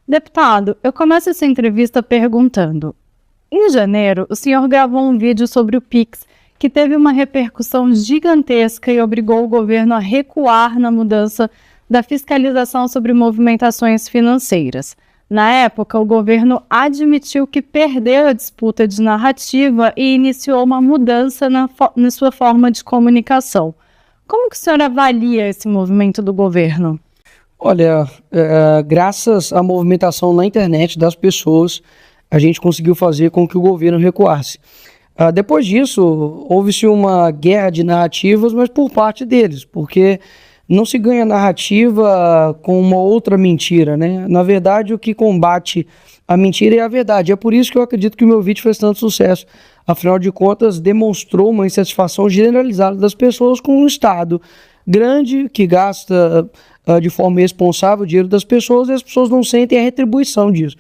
Deputado, eu começo essa entrevista perguntando: em janeiro, o senhor gravou um vídeo sobre o Pix, que teve uma repercussão gigantesca e obrigou o governo a recuar na mudança da fiscalização sobre movimentações financeiras. Na época, o governo admitiu que perdeu a disputa de narrativa e iniciou uma mudança na sua forma de comunicação. Como que o senhor avalia esse movimento do governo? Olha, graças à movimentação na internet das pessoas, a gente conseguiu fazer com que o governo recuasse. Depois disso, houve-se uma guerra de narrativas, mas por parte deles, porque não se ganha narrativa com uma outra mentira, né? Na verdade, o que combate a mentira é a verdade. É por isso que eu acredito que o meu vídeo fez tanto sucesso. Afinal de contas, demonstrou uma insatisfação generalizada das pessoas com um Estado grande que gasta de forma irresponsável o dinheiro das pessoas, e as pessoas não sentem a retribuição disso.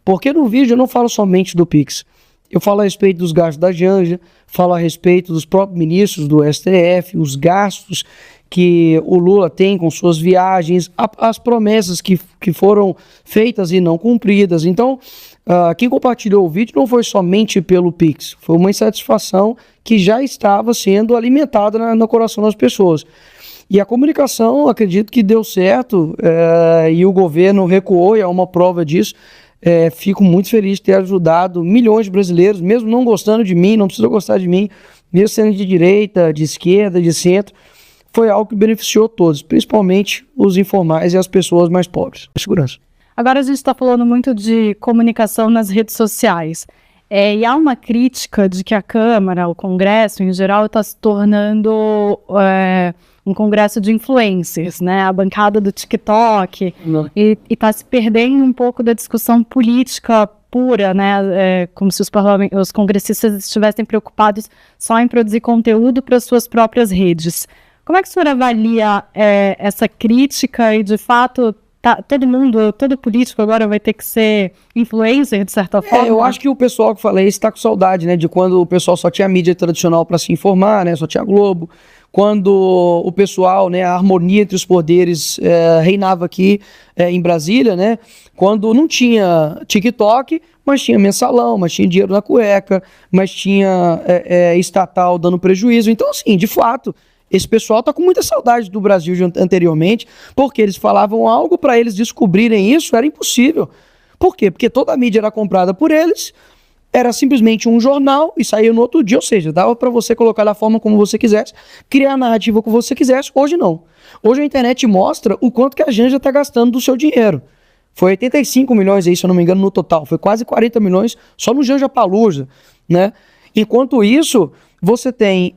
Porque no vídeo eu não falo somente do Pix. Eu falo a respeito dos gastos da Janja, falo a respeito dos próprios ministros do STF, os gastos que o Lula tem com suas viagens, as promessas que foram feitas e não cumpridas. Então, quem compartilhou o vídeo não foi somente pelo Pix, foi uma insatisfação que já estava sendo alimentada no coração das pessoas. E a comunicação, acredito que deu certo, e o governo recuou, e é uma prova disso. Fico muito feliz de ter ajudado milhões de brasileiros, mesmo não gostando de mim, não precisa gostar de mim, mesmo sendo de direita, de esquerda, de centro. Foi algo que beneficiou todos, principalmente os informais e as pessoas mais pobres. Segurança. Agora a gente está falando muito de comunicação nas redes sociais. E há uma crítica de que a Câmara, o Congresso em geral, está se tornando um congresso de influencers, né? A bancada do TikTok, e está se perdendo um pouco da discussão política pura, né? Como se os congressistas estivessem preocupados só em produzir conteúdo para suas próprias redes. Como é que o senhor avalia essa crítica e, de fato, todo político agora vai ter que ser influencer, de certa forma? Eu acho que o pessoal que falei está com saudade, né, de quando o pessoal só tinha mídia tradicional para se informar, né, só tinha Globo, quando o pessoal, né, a harmonia entre os poderes reinava aqui em Brasília, né, quando não tinha TikTok, mas tinha mensalão, mas tinha dinheiro na cueca, mas tinha estatal dando prejuízo. Então, assim, de fato, esse pessoal está com muita saudade do Brasil anteriormente, porque eles falavam algo, para eles descobrirem isso era impossível. Por quê? Porque toda a mídia era comprada por eles, era simplesmente um jornal e saía no outro dia, ou seja, dava para você colocar da forma como você quisesse, criar a narrativa como você quisesse. Hoje não. Hoje a internet mostra o quanto que a Janja está gastando do seu dinheiro. Foi 85 milhões aí, se eu não me engano, no total. Foi quase 40 milhões só no Janja Palusa, né? Enquanto isso, você tem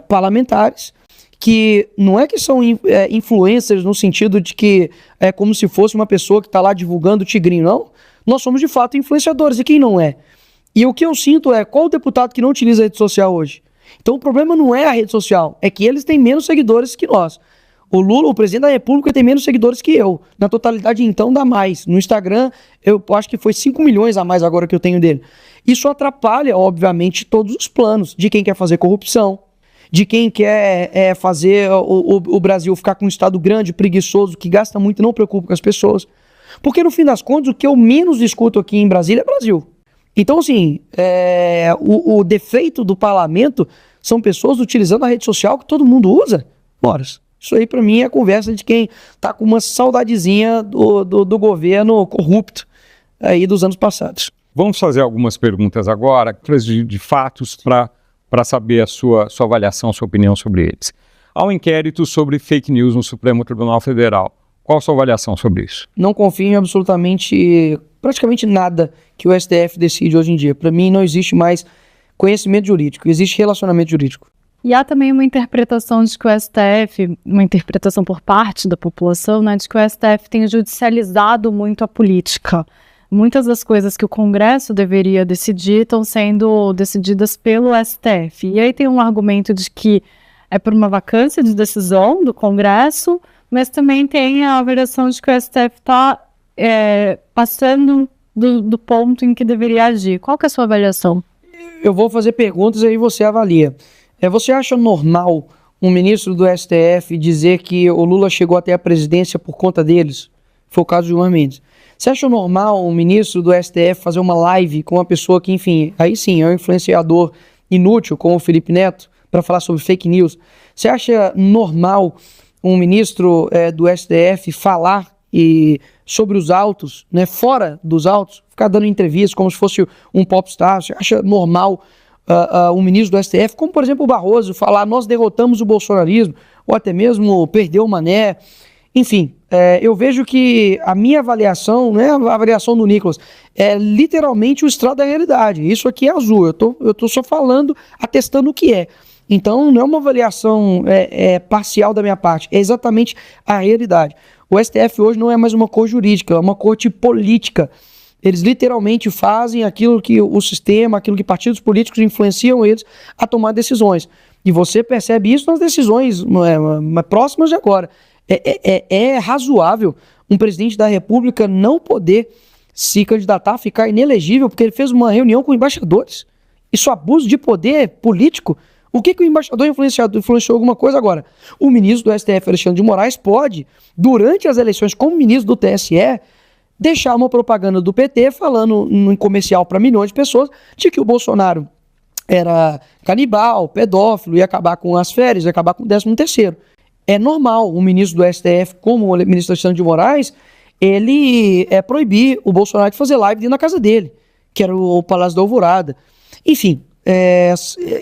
parlamentares que não é que são influencers no sentido de que é como se fosse uma pessoa que está lá divulgando o tigrinho, não. Nós somos de fato influenciadores, e quem não é? E o que eu sinto qual o deputado que não utiliza a rede social hoje? Então o problema não é a rede social, é que eles têm menos seguidores que nós. O Lula, o presidente da República, tem menos seguidores que eu. Na totalidade, então, dá mais. No Instagram, eu acho que foi 5 milhões a mais agora que eu tenho dele. Isso atrapalha, obviamente, todos os planos de quem quer fazer corrupção, de quem quer fazer o Brasil ficar com um Estado grande, preguiçoso, que gasta muito e não preocupa com as pessoas. Porque, no fim das contas, o que eu menos escuto aqui em Brasília é Brasil. Então, assim, o defeito do parlamento são pessoas utilizando a rede social que todo mundo usa. Horas. Isso aí, para mim, é a conversa de quem tá com uma saudadezinha do governo corrupto aí dos anos passados. Vamos fazer algumas perguntas agora, de fatos, para saber a sua avaliação, a sua opinião sobre eles. Há um inquérito sobre fake news no Supremo Tribunal Federal. Qual a sua avaliação sobre isso? Não confio em praticamente nada que o STF decide hoje em dia. Para mim, não existe mais conhecimento jurídico, existe relacionamento jurídico. E há também uma interpretação de que o STF, uma interpretação por parte da população, né, de que o STF tem judicializado muito a política. Muitas das coisas que o Congresso deveria decidir estão sendo decididas pelo STF. E aí tem um argumento de que é por uma vacância de decisão do Congresso, mas também tem a avaliação de que o STF está passando do ponto em que deveria agir. Qual que é a sua avaliação? Eu vou fazer perguntas e aí você avalia. Você acha normal um ministro do STF dizer que o Lula chegou até a presidência por conta deles? Foi o caso de Gilmar Mendes. Você acha normal um ministro do STF fazer uma live com uma pessoa que, enfim, aí sim, é um influenciador inútil, como o Felipe Neto, para falar sobre fake news? Você acha normal um ministro do STF falar sobre os autos, né, fora dos autos, ficar dando entrevistas como se fosse um popstar? Você acha normal um ministro do STF, como por exemplo o Barroso, falar nós derrotamos o bolsonarismo, ou até mesmo perdeu o Mané? Enfim, eu vejo que a minha avaliação, né, a avaliação do Nicolas, é literalmente o estrado da realidade. Isso aqui é azul, eu tô só falando, atestando o que é. Então não é uma avaliação parcial da minha parte, é exatamente a realidade. O STF hoje não é mais uma corte jurídica, é uma corte política. Eles literalmente fazem aquilo que o sistema, aquilo que partidos políticos influenciam eles a tomar decisões. E você percebe isso nas decisões próximas de agora. É razoável um presidente da República não poder se candidatar, ficar inelegível, porque ele fez uma reunião com embaixadores. Isso é abuso de poder político. O que o embaixador influenciou alguma coisa agora? O ministro do STF, Alexandre de Moraes, pode, durante as eleições, como ministro do TSE, deixar uma propaganda do PT falando em comercial para milhões de pessoas de que o Bolsonaro era canibal, pedófilo, ia acabar com as férias, ia acabar com o 13º. É normal um ministro do STF, como o ministro Alexandre de Moraes, ele proibir o Bolsonaro de fazer live dentro da casa dele, que era o Palácio da Alvorada. Enfim,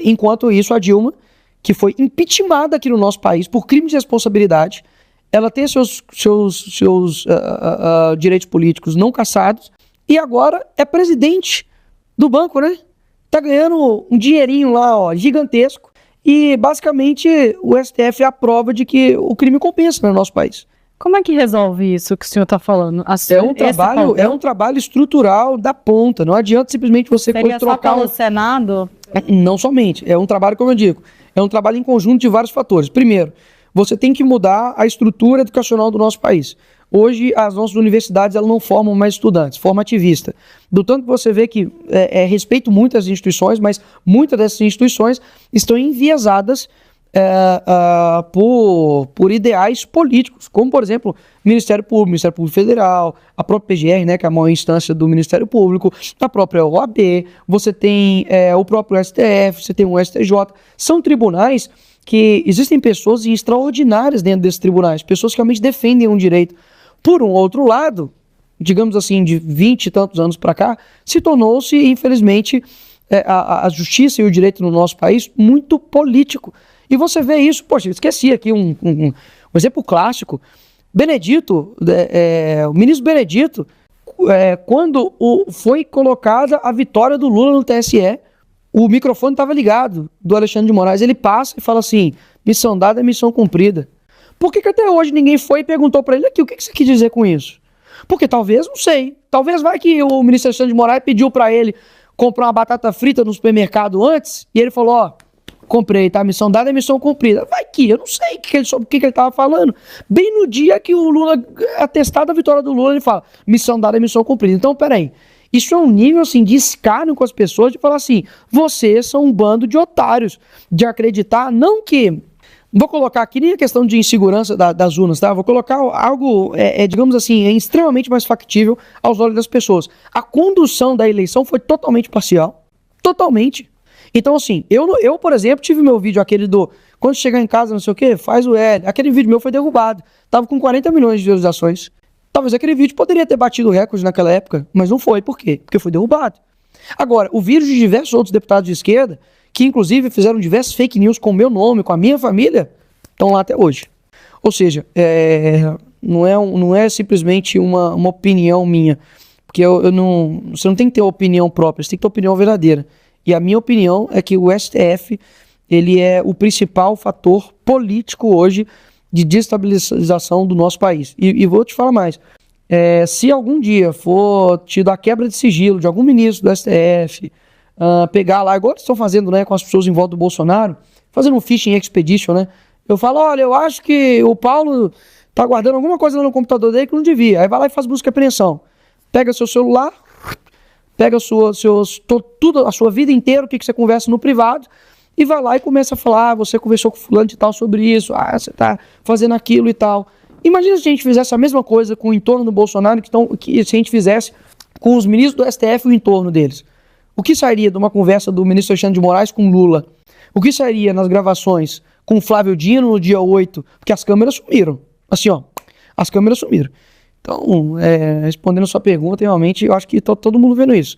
enquanto isso, a Dilma, que foi impeachmentada aqui no nosso país por crime de responsabilidade, ela tem seus direitos políticos não cassados e agora é presidente do banco, né? Tá ganhando um dinheirinho lá, ó, gigantesco, e basicamente o STF é a prova de que o crime compensa no nosso país. Como é que resolve isso que o senhor está falando? É um trabalho estrutural da ponta. Não adianta simplesmente você trocar... Seria só pelo Senado? Não somente. É um trabalho, como eu digo, é um trabalho em conjunto de vários fatores. Primeiro, você tem que mudar a estrutura educacional do nosso país. Hoje, as nossas universidades elas não formam mais estudantes, formam ativistas. Do tanto que você vê que respeito muito as instituições, mas muitas dessas instituições estão enviesadas por ideais políticos, como, por exemplo, Ministério Público Federal, a própria PGR, né, que é a maior instância do Ministério Público, a própria OAB, você tem o próprio STF, você tem o STJ. São tribunais que existem pessoas extraordinárias dentro desses tribunais, pessoas que realmente defendem um direito. Por um outro lado, digamos assim, de 20 e tantos anos para cá, se tornou-se, infelizmente, a justiça e o direito no nosso país muito político. E você vê isso, poxa, eu esqueci aqui um exemplo clássico. Benedito, o ministro Benedito, quando foi colocada a vitória do Lula no TSE, o microfone estava ligado do Alexandre de Moraes, ele passa e fala assim, missão dada é missão cumprida. Por que até hoje ninguém foi e perguntou para ele aqui, o que você quis dizer com isso? Porque talvez, não sei, talvez vai que o ministro Alexandre de Moraes pediu para ele comprar uma batata frita no supermercado antes, e ele falou, ó, comprei, tá? Missão dada é missão cumprida. Vai que, eu não sei sobre o que ele estava falando. Bem no dia que o Lula, atestado a vitória do Lula, ele fala, missão dada é missão cumprida. Então, peraí, isso é um nível, assim, de escárnio com as pessoas, de falar assim, vocês são um bando de otários, de acreditar, não que... Vou colocar aqui nem a questão de insegurança das urnas, tá? Vou colocar algo, digamos assim, extremamente mais factível aos olhos das pessoas. A condução da eleição foi totalmente parcial. Totalmente. Então, assim, eu, por exemplo, tive meu vídeo aquele do quando chegar em casa, não sei o que, faz o L. Aquele vídeo meu foi derrubado. Tava com 40 milhões de visualizações. Talvez aquele vídeo poderia ter batido o recorde naquela época, mas não foi. Por quê? Porque foi derrubado. Agora, o vídeo de diversos outros deputados de esquerda, que inclusive fizeram diversos fake news com o meu nome, com a minha família, estão lá até hoje. Ou seja, não é simplesmente uma opinião minha, porque você não tem que ter opinião própria, você tem que ter opinião verdadeira. E a minha opinião é que o STF ele é o principal fator político hoje de desestabilização do nosso país. E vou te falar mais. Se algum dia for tido a quebra de sigilo de algum ministro do STF, pegar lá, igual eles estão fazendo, né, com as pessoas em volta do Bolsonaro, fazendo um phishing expedition, né? Eu falo, olha, eu acho que o Paulo tá guardando alguma coisa lá no computador dele que não devia. Aí vai lá e faz busca e apreensão. Pega seu celular, pega a sua vida inteira, o que você conversa no privado, e vai lá e começa a falar, você conversou com fulano de tal sobre isso, você tá fazendo aquilo e tal. Imagina se a gente fizesse a mesma coisa com o entorno do Bolsonaro que se a gente fizesse com os ministros do STF e o entorno deles. O que sairia de uma conversa do ministro Alexandre de Moraes com Lula? O que sairia nas gravações com Flávio Dino no dia 8? Porque as câmeras sumiram. Assim, ó, as câmeras sumiram. Então, respondendo a sua pergunta, realmente, eu acho que tá todo mundo vendo isso.